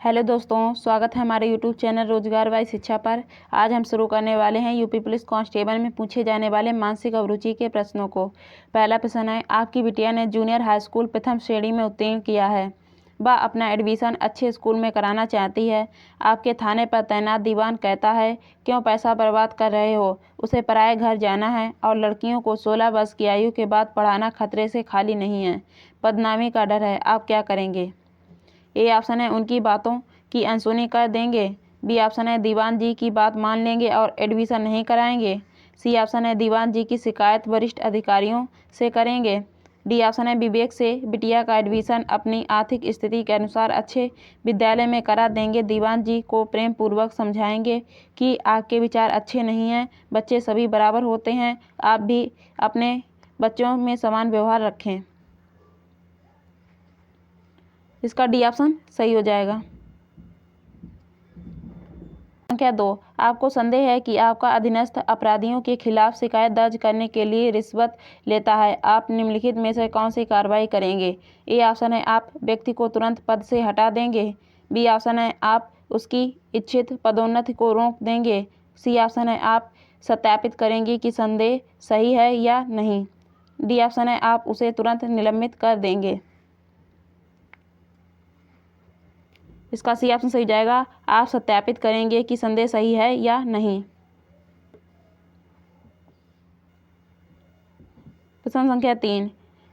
Hello दोस्तों, स्वागत है हमारे यूट्यूब चैनल रोजगार वाई शिक्षा पर। आज हम शुरू करने वाले हैं यूपी पुलिस कांस्टेबल में पूछे जाने वाले मानसिक अभिरुचि के प्रश्नों को। पहला प्रश्न है, आपकी बिटिया ने जूनियर हाई स्कूल प्रथम श्रेणी में उत्तीर्ण किया है। वह अपना एडमिशन अच्छे स्कूल में कराना चाहती है। आपके थाने पर तैनात दीवान कहता है, क्यों पैसा बर्बाद कर रहे हो, उसे पराए घर जाना है और लड़कियों को 16 वर्ष की आयु के बाद पढ़ाना खतरे से खाली नहीं है, बदनामी का डर है। आप क्या करेंगे? ए ऑप्शन है, उनकी बातों की अनसुनी कर देंगे। बी ऑप्शन है, दीवान जी की बात मान लेंगे और एडमिशन नहीं कराएंगे। सी ऑप्शन है, दीवान जी की शिकायत वरिष्ठ अधिकारियों से करेंगे। डी ऑप्शन है, विवेक से बिटिया का एडमिशन अपनी आर्थिक स्थिति के अनुसार अच्छे विद्यालय में करा देंगे। दीवान जी को प्रेम पूर्वक समझाएंगे कि आपके विचार अच्छे नहीं हैं, बच्चे सभी बराबर होते हैं, आप भी अपने बच्चों में समान व्यवहार रखें। इसका डी ऑप्शन सही हो जाएगा। संख्या 2, आपको संदेह है कि आपका अधीनस्थ अपराधियों के खिलाफ शिकायत दर्ज करने के लिए रिश्वत लेता है। आप निम्नलिखित में से कौन सी कार्रवाई करेंगे? ए ऑप्शन है, आप व्यक्ति को तुरंत पद से हटा देंगे। बी ऑप्शन है, आप उसकी इच्छित पदोन्नति को रोक देंगे। सी ऑप्शन है, आप सत्यापित करेंगे कि संदेह सही है या नहीं। डी ऑप्शन है, आप उसे तुरंत निलंबित कर देंगे। इसका सी ऑप्शन सही जाएगा, आप सत्यापित करेंगे कि संदेह सही है या नहीं। प्रश्न संख्या 3,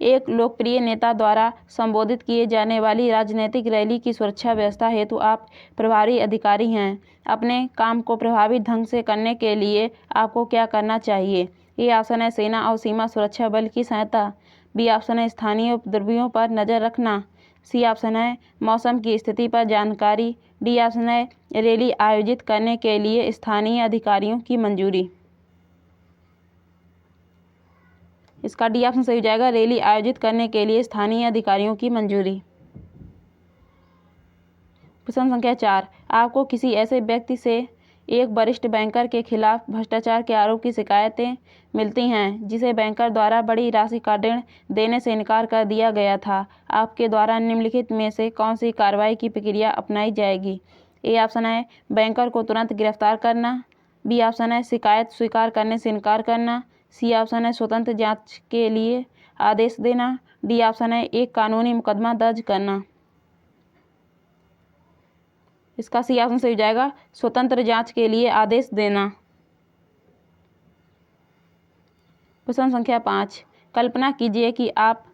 एक लोकप्रिय नेता द्वारा संबोधित किए जाने वाली राजनीतिक रैली की सुरक्षा व्यवस्था हेतु आप प्रभारी अधिकारी हैं। अपने काम को प्रभावी ढंग से करने के लिए आपको क्या करना चाहिए? ए ऑप्शन है, सेना और सीमा सुरक्षा बल की सहायता। बी ऑप्शन है, स्थानीय उपद्रवियों पर नजर रखना। सी ऑप्शन है, मौसम की स्थिति पर जानकारी। डी ऑप्शन है, रैली आयोजित करने के लिए स्थानीय अधिकारियों की मंजूरी। इसका डी ऑप्शन सही हो जाएगा, रैली आयोजित करने के लिए स्थानीय अधिकारियों की मंजूरी। प्रश्न संख्या 4, आपको किसी ऐसे व्यक्ति से एक वरिष्ठ बैंकर के खिलाफ भ्रष्टाचार के आरोप की शिकायतें मिलती हैं, जिसे बैंकर द्वारा बड़ी राशि का ऋण देने से इनकार कर दिया गया था। आपके द्वारा निम्नलिखित में से कौन सी कार्रवाई की प्रक्रिया अपनाई जाएगी? ए ऑप्शन है, बैंकर को तुरंत गिरफ्तार करना। बी ऑप्शन है, शिकायत स्वीकार करने से इनकार करना। सी ऑप्शन है, स्वतंत्र जांच के लिए आदेश देना। डी ऑप्शन है, एक कानूनी मुकदमा दर्ज करना। इसका सी ऑप्शन सही हो जाएगा, स्वतंत्र जांच के लिए आदेश देना। प्रश्न संख्या 5, कल्पना कीजिए कि आप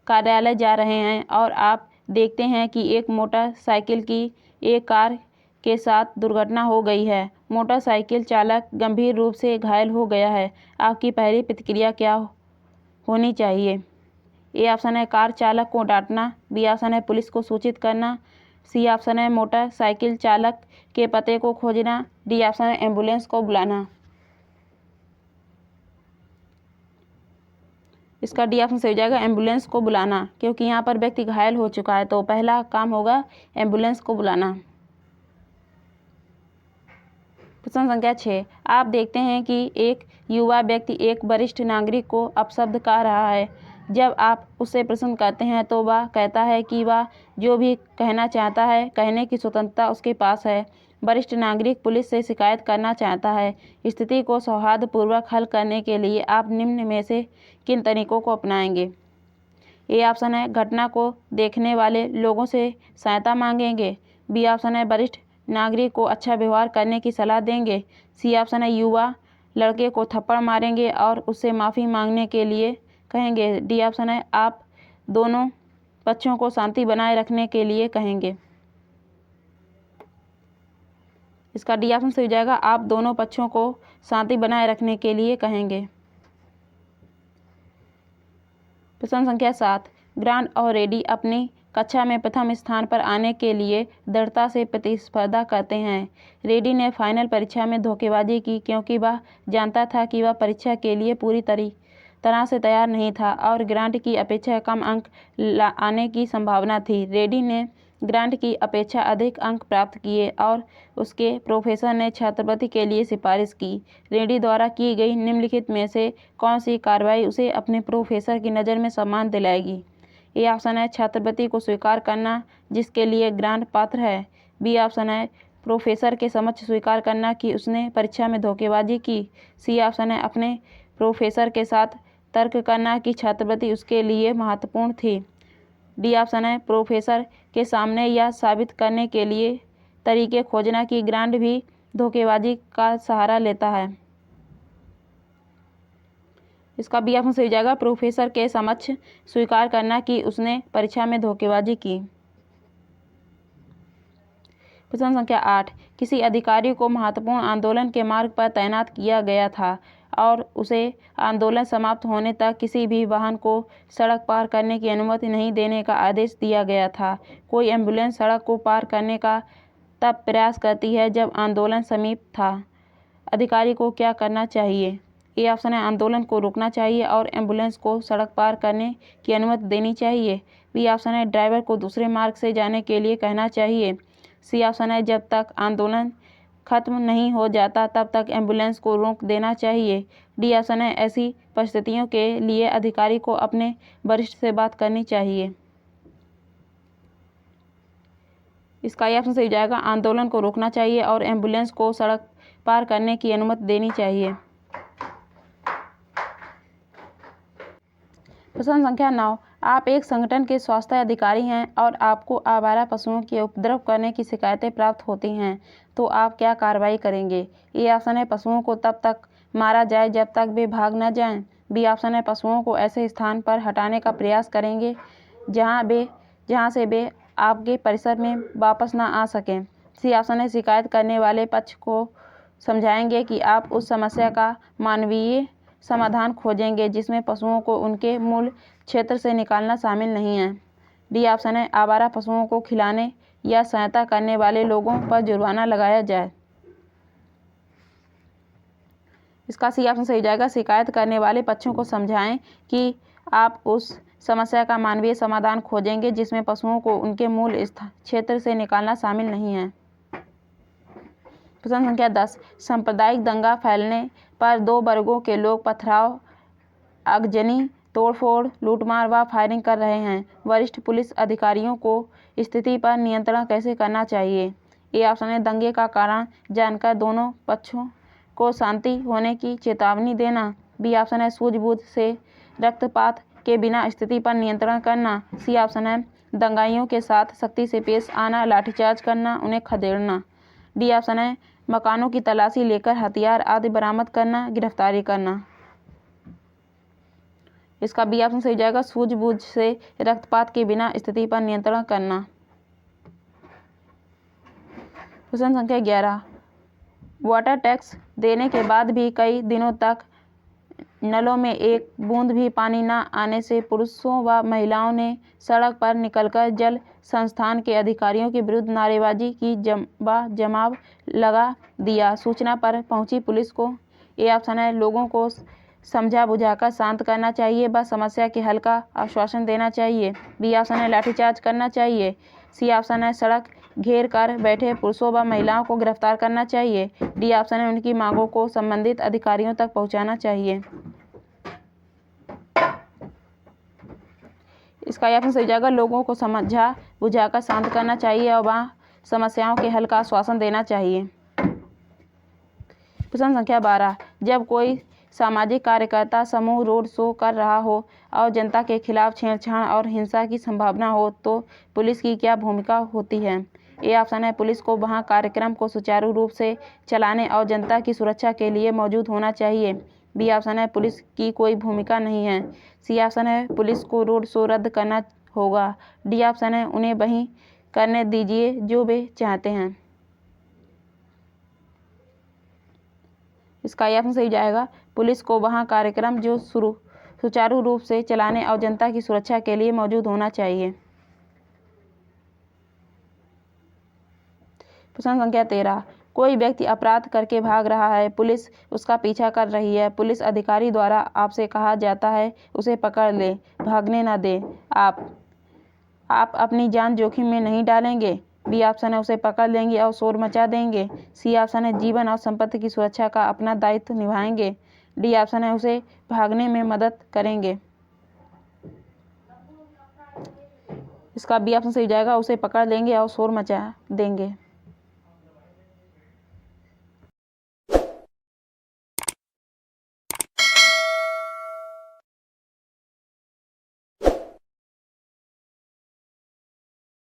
कार्यालय जा रहे हैं और आप देखते हैं कि एक मोटरसाइकिल की एक कार के साथ दुर्घटना हो गई है। मोटरसाइकिल चालक गंभीर रूप से घायल हो गया है। आपकी पहली प्रतिक्रिया क्या होनी चाहिए? ए ऑप्शन है, कार चालक को डांटना। बी ऑप्शन है, पुलिस को सूचित करना। सी ऑप्शन है, मोटरसाइकिल चालक के पते को खोजना। डी ऑप्शन है, एम्बुलेंस को बुलाना। इसका डी ऑप्शन सही हो जाएगा, एम्बुलेंस को बुलाना, क्योंकि यहाँ पर व्यक्ति घायल हो चुका है, तो पहला काम होगा एम्बुलेंस को बुलाना। प्रश्न संख्या 6, आप देखते हैं कि एक युवा व्यक्ति एक वरिष्ठ नागरिक को अपशब्द कह रहा है। जब आप उससे प्रश्न करते हैं तो वह कहता है कि वह जो भी कहना चाहता है कहने की स्वतंत्रता उसके पास है। वरिष्ठ नागरिक पुलिस से शिकायत करना चाहता है। स्थिति को सौहार्दपूर्वक हल करने के लिए आप निम्न में से किन तरीकों को अपनाएंगे? ए ऑप्शन है, घटना को देखने वाले लोगों से सहायता मांगेंगे। बी ऑप्शन है, वरिष्ठ नागरिक को अच्छा व्यवहार करने की सलाह देंगे। सी ऑप्शन है, युवा लड़के को थप्पड़ मारेंगे और उससे माफ़ी मांगने के लिए कहेंगे। डी ऑप्शन है, आप दोनों पक्षों को शांति बनाए रखने के लिए कहेंगे। इसका डी ऑप्शन सही हो जाएगा, आप दोनों पक्षों को शांति बनाए रखने के लिए कहेंगे। प्रश्न संख्या 7, ग्रांट और रेडी अपनी कक्षा में प्रथम स्थान पर आने के लिए दृढ़ता से प्रतिस्पर्धा करते हैं। रेडी ने फाइनल परीक्षा में धोखेबाजी की क्योंकि वह जानता था कि वह परीक्षा के लिए पूरी तरह से तैयार नहीं था और ग्रांट की अपेक्षा कम अंक आने की संभावना थी। रेडी ने ग्रांट की अपेक्षा अधिक अंक प्राप्त किए और उसके प्रोफेसर ने छात्रवृत्ति के लिए सिफारिश की। रेडी द्वारा की गई निम्नलिखित में से कौन सी कार्रवाई उसे अपने प्रोफेसर की नज़र में सम्मान दिलाएगी? ए ऑप्शन है, छात्रवृत्ति को स्वीकार करना जिसके लिए ग्रांट पात्र है। बी ऑप्शन है प्रोफेसर के समक्ष स्वीकार करना कि उसने परीक्षा में धोखेबाजी की। सी ऑप्शन है अपने प्रोफेसर के साथ तर्क करना कि छात्रवृत्ति उसके लिए महत्वपूर्ण थी। डी ऑप्शन है प्रोफेसर के सामने यह साबित करने के लिए तरीके खोजना कि ग्रांट भी धोखेबाजी का सहारा लेता है। इसका बी ऑप्शन सही हो जाएगा, प्रोफेसर के समक्ष स्वीकार करना कि उसने परीक्षा में धोखेबाजी की। प्रश्न संख्या 8, किसी अधिकारी को महत्वपूर्ण आंदोलन के मार्ग पर तैनात किया गया था और उसे आंदोलन समाप्त होने तक किसी भी वाहन को सड़क पार करने की अनुमति नहीं देने का आदेश दिया गया था। कोई एम्बुलेंस सड़क को पार करने का तब प्रयास करती है जब आंदोलन समीप था। अधिकारी को क्या करना चाहिए? ए ऑप्शन है आंदोलन को रोकना चाहिए और एम्बुलेंस को सड़क पार करने की अनुमति देनी चाहिए। बी ऑप्शन है ड्राइवर को दूसरे मार्ग से जाने के लिए कहना चाहिए। सी ऑप्शन है जब तक आंदोलन खत्म नहीं हो जाता तब तक एम्बुलेंस को रोक देना चाहिए। डी ऑप्शन है ऐसी परिस्थितियों के लिए अधिकारी को अपने वरिष्ठ से बात करनी चाहिए। इसका ये ऑप्शन सही जाएगा, आंदोलन को रोकना चाहिए और एम्बुलेंस को सड़क पार करने की अनुमति देनी चाहिए। प्रश्न संख्या 9, आप एक संगठन के स्वास्थ्य अधिकारी हैं और आपको आवारा पशुओं के उपद्रव करने की शिकायतें प्राप्त होती हैं, तो आप क्या कार्रवाई करेंगे? ए ऑप्शन है पशुओं को तब तक मारा जाए जब तक वे भाग न जाएं। बी ऑप्शन है पशुओं को ऐसे स्थान पर हटाने का प्रयास करेंगे जहां से वे आपके परिसर में वापस न आ सकें। सी ऑप्शन है शिकायत करने वाले पक्ष को समझाएंगे कि आप उस समस्या का मानवीय समाधान खोजेंगे जिसमें पशुओं को उनके मूल क्षेत्र से निकालना शामिल नहीं है। डी ऑप्शन है आवारा पशुओं को खिलाने या सहायता करने वाले लोगों पर जुर्माना लगाया जाए। इसका सी ऑप्शन सही जाएगा, शिकायत करने वाले पक्षों को समझाएं कि आप उस समस्या का मानवीय समाधान खोजेंगे जिसमें पशुओं को उनके मूल क्षेत्र से निकालना शामिल नहीं है। प्रश्न संख्या 10, सांप्रदायिक दंगा फैलने पर 2 वर्गों के लोग पथराव, आगजनी, तोड़फोड़, लूटमार व फायरिंग कर रहे हैं। वरिष्ठ पुलिस अधिकारियों को स्थिति पर नियंत्रण कैसे करना चाहिए? ए ऑप्शन है दंगे का कारण जानकर दोनों पक्षों को शांति होने की चेतावनी देना। बी ऑप्शन है सूझबूझ से रक्तपात के बिना स्थिति पर नियंत्रण करना। सी ऑप्शन है दंगाइयों के साथ सख्ती से पेश आना, लाठीचार्ज करना, उन्हें खदेड़ना। डी ऑप्शन है मकानों की तलाशी लेकर हथियार आदि बरामद करना, गिरफ्तारी करना। इसका बी ऑप्शन सही जाएगा, सूझबूझ से रक्तपात के बिना स्थिति पर नियंत्रण करना। प्रश्न संख्या 11, वाटर टैक्स देने के बाद भी कई दिनों तक नलों में एक बूंद भी पानी न आने से पुरुषों व महिलाओं ने सड़क पर निकलकर जल संस्थान के अधिकारियों के विरुद्ध नारेबाजी की जमाव लगा दिया। सूचना पर पहुंची पुलिस को ए ऑप्शन है लोगों को समझा बुझाकर शांत करना चाहिए व समस्या के हल का आश्वासन देना चाहिए। बी ऑप्शन है लाठीचार्ज करना चाहिए। सी ऑप्शन है सड़क घेर कर बैठे पुरुषों व महिलाओं को गिरफ्तार करना चाहिए। डी ऑप्शन है उनकी मांगों को संबंधित अधिकारियों तक पहुंचाना चाहिए। इसका ऑप्शन सही जाएगा, लोगों को समझा बुझाकर शांत करना चाहिए और वह समस्याओं के हल का आश्वासन देना चाहिए। प्रश्न संख्या 12, जब कोई सामाजिक कार्यकर्ता समूह रोड शो कर रहा हो और जनता के खिलाफ छेड़छाड़ और हिंसा की संभावना हो तो पुलिस की क्या भूमिका होती है? ए ऑप्शन है पुलिस को वहां कार्यक्रम को सुचारू रूप से चलाने और जनता की सुरक्षा के लिए मौजूद होना चाहिए। बी ऑप्शन है पुलिस की कोई भूमिका नहीं है। सी ऑप्शन है पुलिस को रोड शो रद्द करना होगा। डी ऑप्शन है उन्हें वही करने दीजिए जो वे चाहते हैं। इसका ऑप्शन सही जाएगा, पुलिस को वहां कार्यक्रम जो सुचारू रूप से चलाने और जनता की सुरक्षा के लिए मौजूद होना चाहिए। प्रश्न संख्या 13, कोई व्यक्ति अपराध करके भाग रहा है, पुलिस उसका पीछा कर रही है, पुलिस अधिकारी द्वारा आपसे कहा जाता है उसे पकड़ ले, भागने न दे, आप अपनी जान जोखिम में नहीं डालेंगे। बी ऑप्शन है उसे पकड़ लेंगे और शोर मचा देंगे। सी ऑप्शन है जीवन और संपत्ति की सुरक्षा का अपना दायित्व निभाएंगे। डी ऑप्शन है उसे भागने में मदद करेंगे। इसका बी ऑप्शन सही जाएगा, उसे पकड़ लेंगे और शोर मचा देंगे।